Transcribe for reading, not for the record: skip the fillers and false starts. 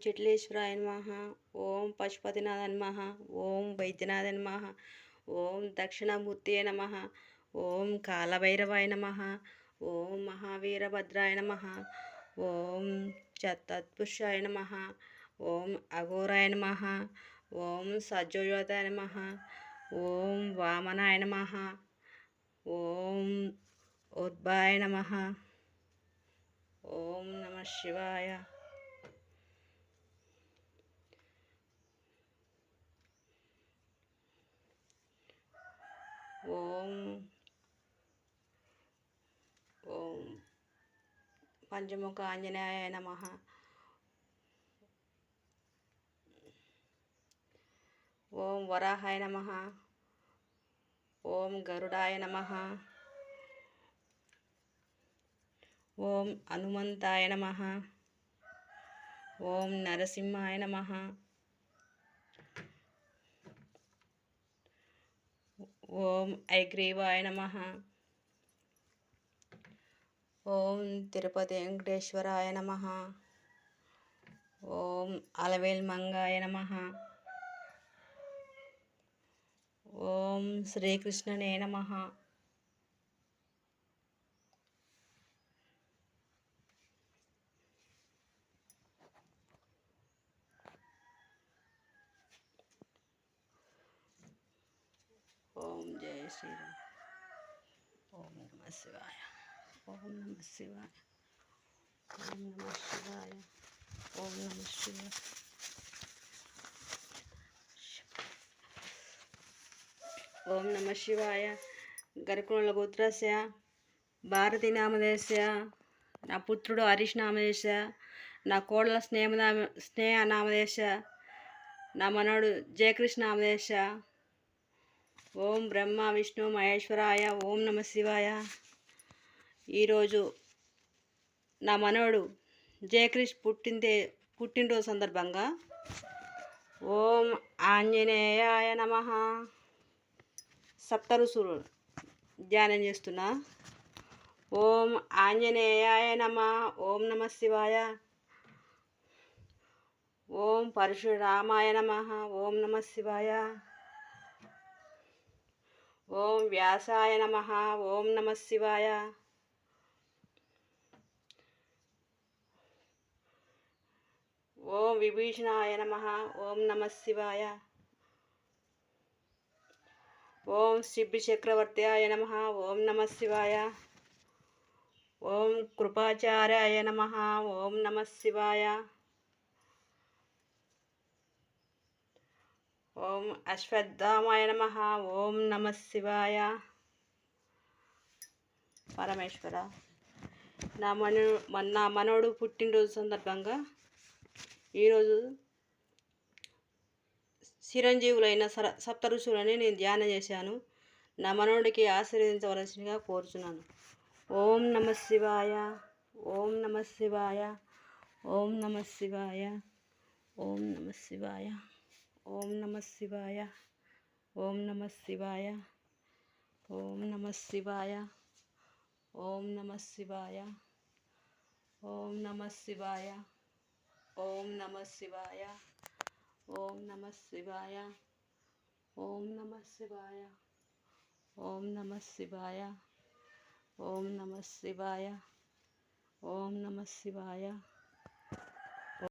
చిట్లేశ్వరాయ నమః. ఓం పశుపతినాథ నమః. ఓం వైద్యనాథ నమః. ఓం దక్షిణామూర్తియే నమః. ఓం కాలభైరవాయ నమః. ఓం మహావీరభద్రాయ నమః. ఓం తత్పురుషాయ నమః. ఓం అఘోరాయ నమః. ఓం సజ్జోజాతాయ నమః. ఓం వామనాయ నమః. ఓం ఉద్భాయ నమః. ఓం నమః శివాయ. ఓం ఓం పంచముఖ ఆంజనేయాయ నమః. ఓం వరాహాయ నమః. ఓం గరుడాయ నమః. ఓం హనుమంతాయ నమః. ఓం నరసింహాయ నమః. ఓం ఐగ్రీవాయ నమః. ఓం తిరుపతి వెంకటేశ్వరాయ నమః. ఓం అలవేల్ మంగాయ నమః. ఓం శ్రీకృష్ణనే నమః. ఓం జయ శ్రీరామ్. ఓం నమ శివాయ. ఓం నమ శివాయ. ఓం నమ శివాయ. ఓం నమ శివాయ. ఓం నమ శివాయ. గరుకుల గోత్రస్య భారతీ నామధేయస్య నా పుత్రుడు హరీష్ నామధేయస్య నా కోడల స్నేహ నామధేయస్య నా మనవడు జయకృష్ణ నామధేయస్య. ఓం బ్రహ్మ విష్ణు మహేశ్వరాయ. ఓం నమ శివాయ. ఈరోజు నా మనవడు జయకృష్ణ పుట్టినరోజు సందర్భంగా ఓం ఆంజనేయాయ నమః. సప్త ఋషులు ధ్యానం చేస్తున్నా. ఓం ఆంజనేయాయ నమః. ఓం నమ శివాయ. ఓం పరశురామాయ నమః. ఓం నమ శివాయ. ఓం వ్యాసాయ నమః. ఓం నమ శివాయ. ఓం విభీషణాయ నమః. ఓం నమ శివాయ. ఓం శిబి చక్రవర్త్యాయ నమః. ఓం నమ శివాయ. ఓం కృపాచార్యాయ నమః. ఓం నమ శివాయ. ఓం అశ్వత్థామాయ నమః. ఓం నమ శివాయ. పరమేశ్వర, నా మనవడు పుట్టినరోజు సందర్భంగా ఈరోజు చిరంజీవులైన సప్త ఋషులని నేను ధ్యానం చేశాను. నా మనవడికి ఆశీర్వదించవలసిందిగా కోరుచున్నాను. ఓం నమ శివాయ. ఓం నమ శివాయ. ఓం నమ శివాయ. ఓం నమ శివాయ. ఓం నమ శివాయ. ఓం నమ శివాయ. ఓం నమ శివాయ. ఓం నమ శివాయ. ఓం నమ శివాయ. ఓం నమ శివాయ. ఓం నమ శివాయ. ఓం నమ శివాయ. ఓం నమ శివాయ. ఓం నమ శివాయ. ఓం నమ శివాయ.